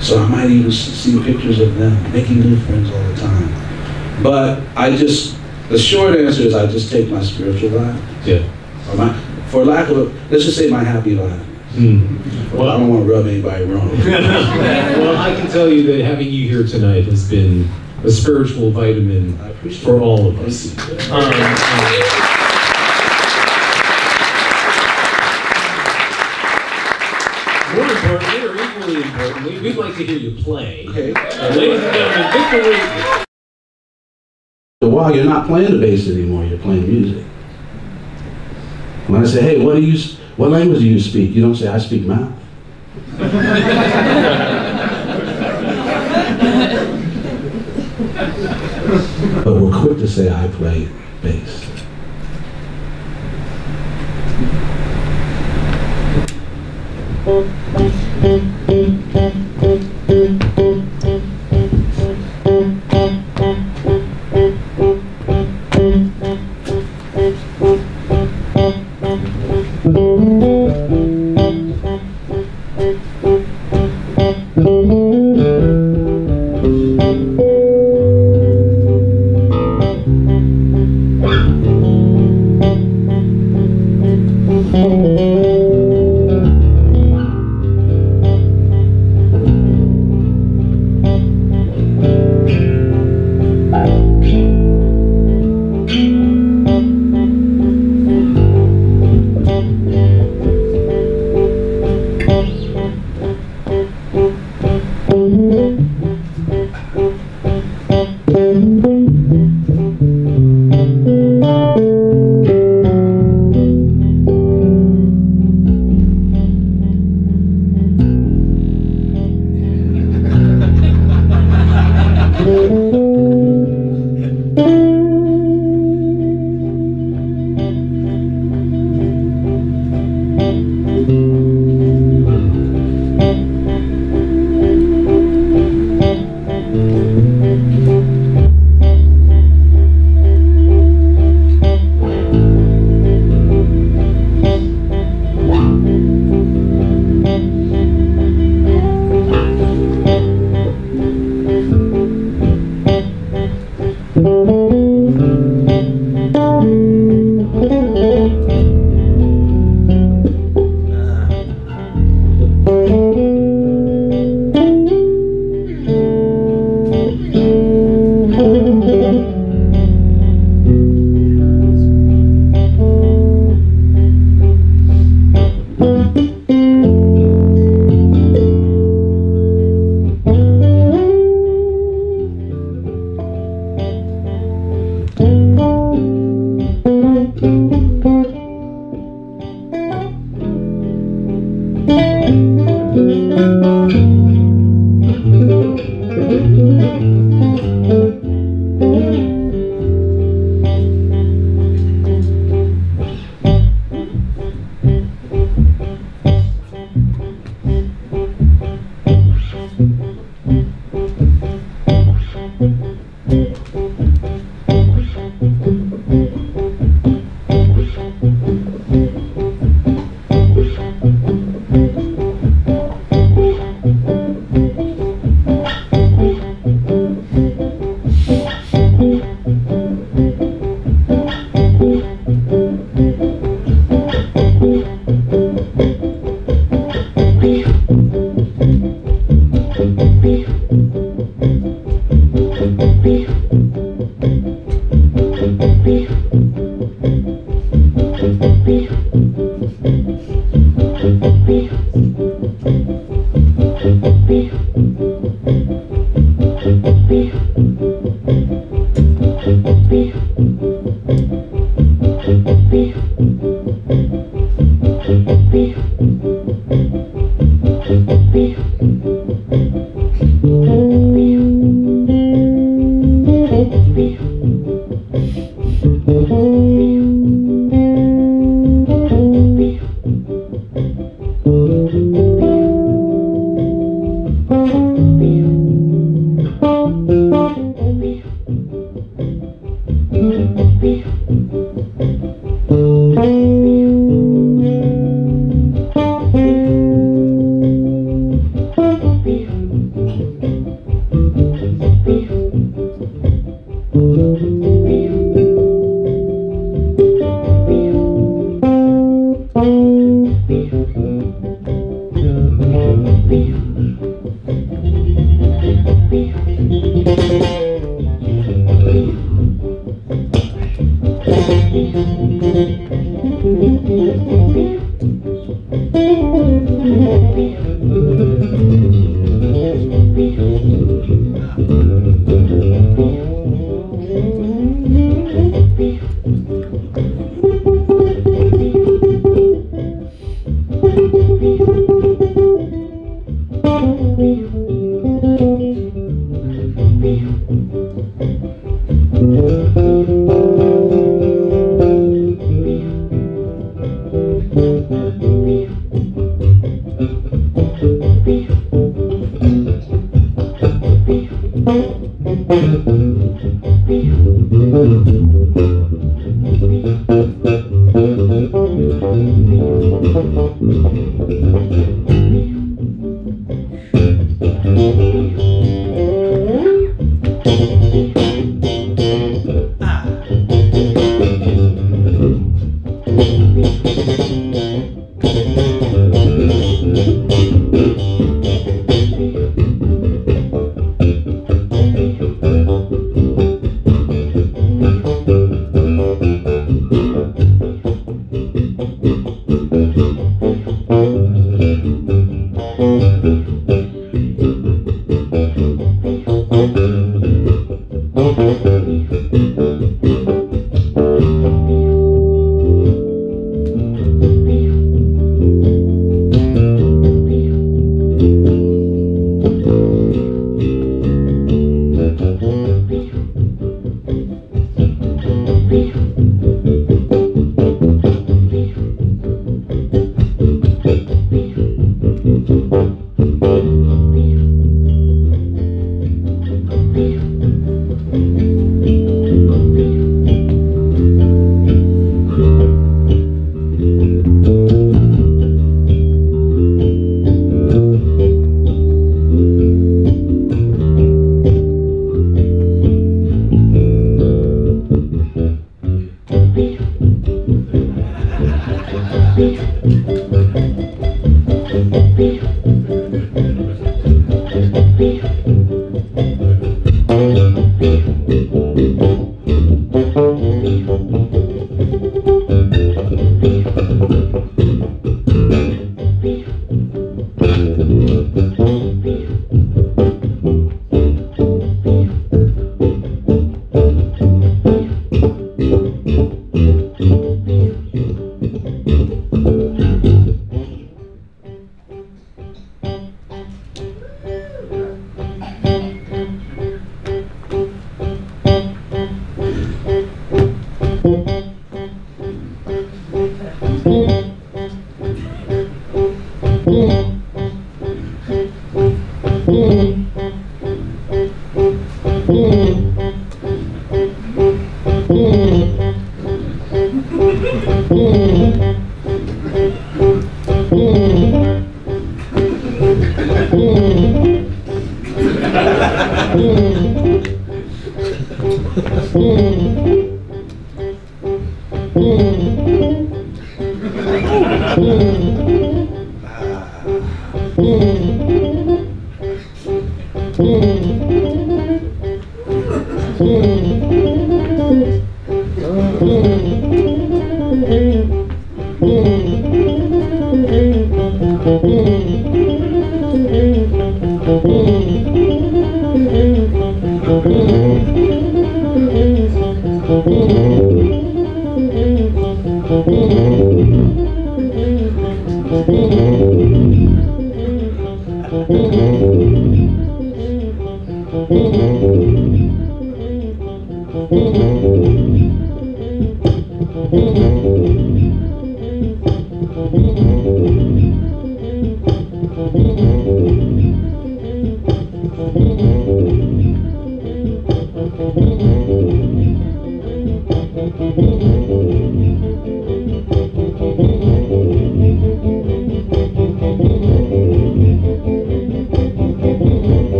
So I might even see pictures of them, making new friends all the time. But the short answer is I just take my spiritual vitamins. Yeah. For lack of let's just say my happy vitamins. Well, I don't want to rub anybody wrong. Well, I can tell you that having you here tonight has been a spiritual vitamin for all of us. More importantly, or equally really important. We'd like to hear you play. Okay. Ladies and gentlemen, Victor Wooten. While you're not playing the bass anymore, you're playing music. When I say, hey, what language do you speak? You don't say, I speak mouth. But we're quick to say, I play bass.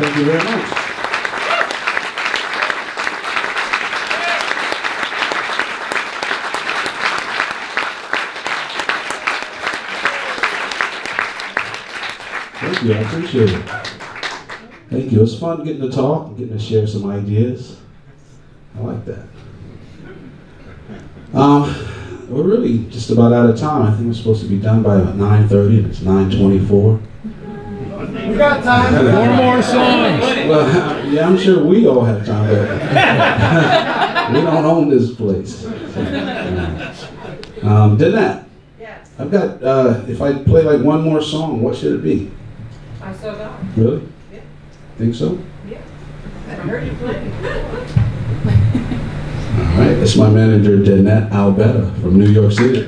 Thank you very much. Thank you, I appreciate it. Thank you. It's fun getting to talk and getting to share some ideas. I like that. We're really just about out of time. I think we're supposed to be done by about 9:30, and it's 9:24. We got time for 4 more songs. Well, yeah, I'm sure we all have time, but we don't own this place. Danette, I've got, if I play like one more song, what should it be? I Saw God. Really? Yeah. Think so? Yeah. I heard you play. All right, that's my manager, Danette Albetta from New York City.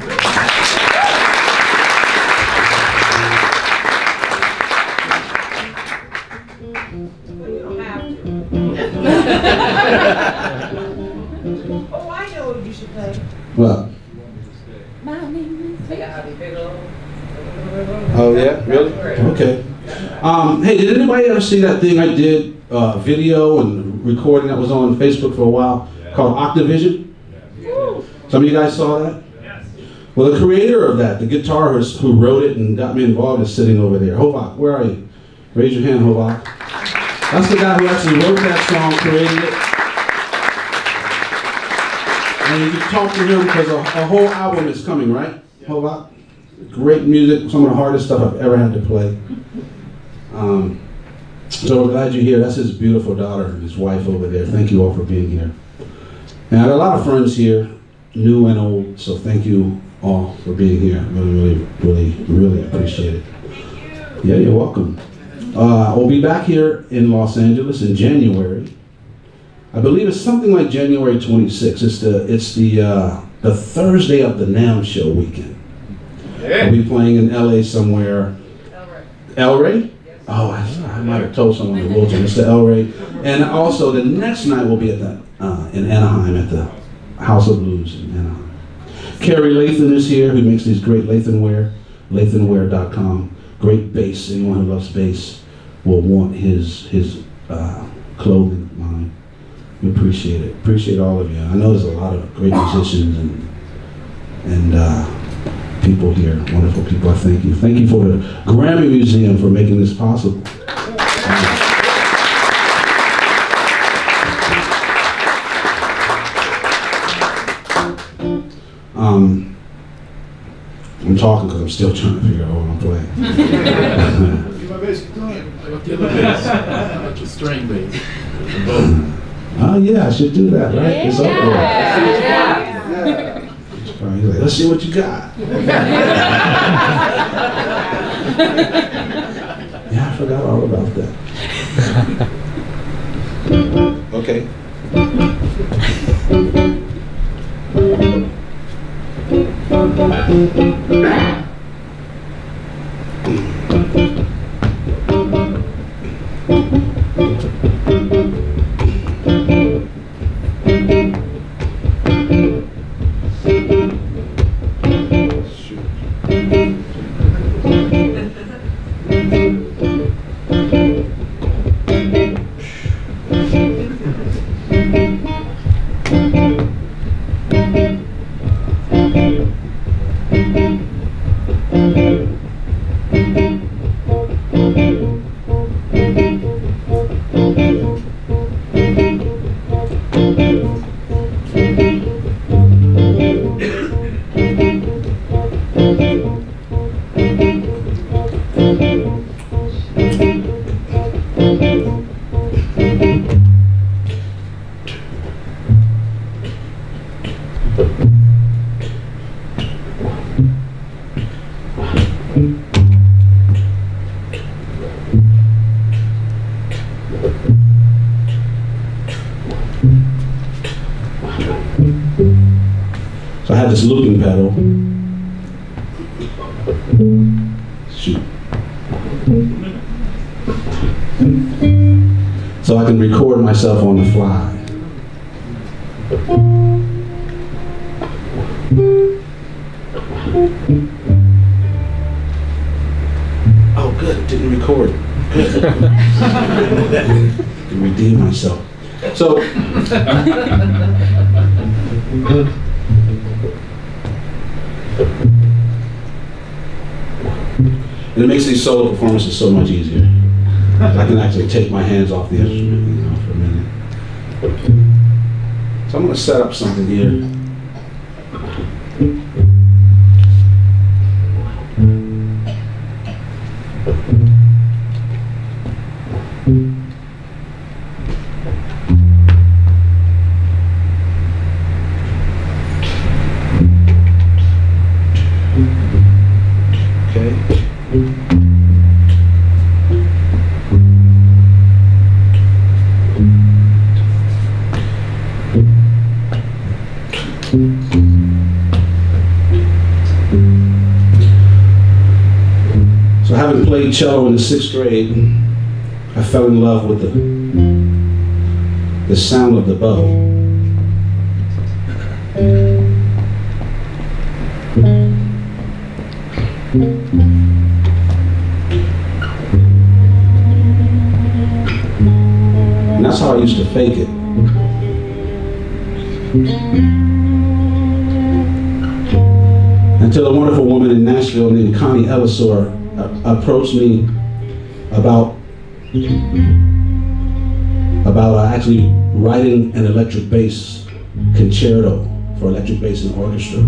Well, you don't have to. Oh, I What? Oh yeah, really? Okay. Hey, did anybody ever see that thing I did, video and recording that was on Facebook for a while, called Octavision? Some of you guys saw that? Yes. Well, the creator of that, the guitarist who wrote it and got me involved, is sitting over there. Hovak, where are you? Raise your hand, Hovak. That's the guy who actually wrote that song, created it. And you can talk to him because a whole album is coming, right? Hovak? Great music, some of the hardest stuff I've ever had to play. So we're glad you're here. That's his beautiful daughter and his wife over there. Thank you all for being here. And I got a lot of friends here, new and old, so thank you all for being here. Really appreciate it. Yeah, you're welcome. We'll be back here in Los Angeles in January. I believe it's something like January 26th. It's the Thursday of the NAMM show weekend. Yeah. We'll be playing in LA somewhere. El Rey? Oh, I might have told someone in Wilton. It's the El Rey. And also the next night we'll be at in Anaheim at the House of Blues in Anaheim. Kerry Lathan is here, who makes these great Lathanwear, lathanwear.com. Great bass. Anyone who loves bass will want his clothing of mine. We appreciate it. Appreciate all of you. I know there's a lot of great musicians and people here, wonderful people. I thank you. Thank you for the GRAMMY Museum for making this possible. I'm talking because I'm still trying to figure out what I'm playing. My bass playing. Like the other bass. Like the string bass. Oh yeah, I should do that, right? Yeah. It's up there. Yeah. Right, he's like, let's see what you got. Yeah, I forgot all about that. Okay. So I had this looping pedal. Shoot. So I can record myself on the fly. Oh good, it didn't record. Good. I can redeem myself. So and it makes these solo performances so much easier. I can actually take my hands off the instrument, you know, for a minute. So I'm going to set up something here. So having played cello in the 6th grade, I fell in love with the sound of the bow. And that's how I used to fake it. Until a wonderful woman in Nashville named Connie Ellisor approached me about actually writing an electric bass concerto for electric bass and orchestra.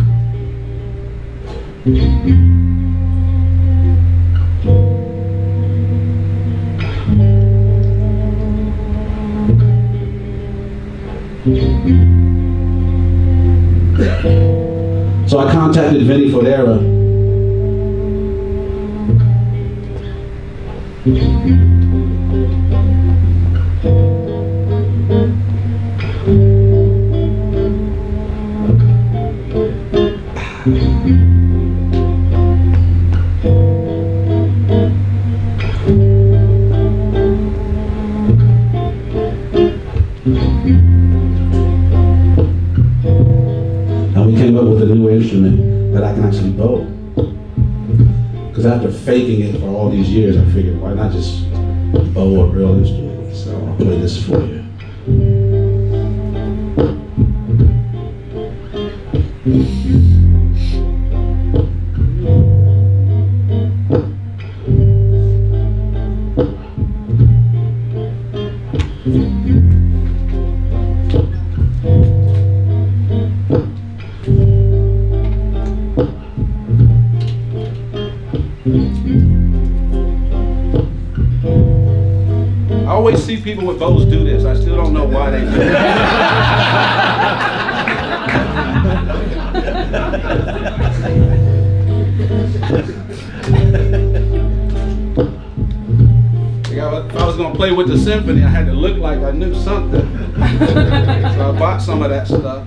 So I contacted Vinny Fodera. And we came up with a new instrument that I can actually bow. Because after faking it for all these years, I figured, why not just bow a real instrument? So I'll play this for you. I always see people with bows do this. I still don't know why they do it. If I was going to play with the symphony, I had to look like I knew something. So I bought some of that stuff.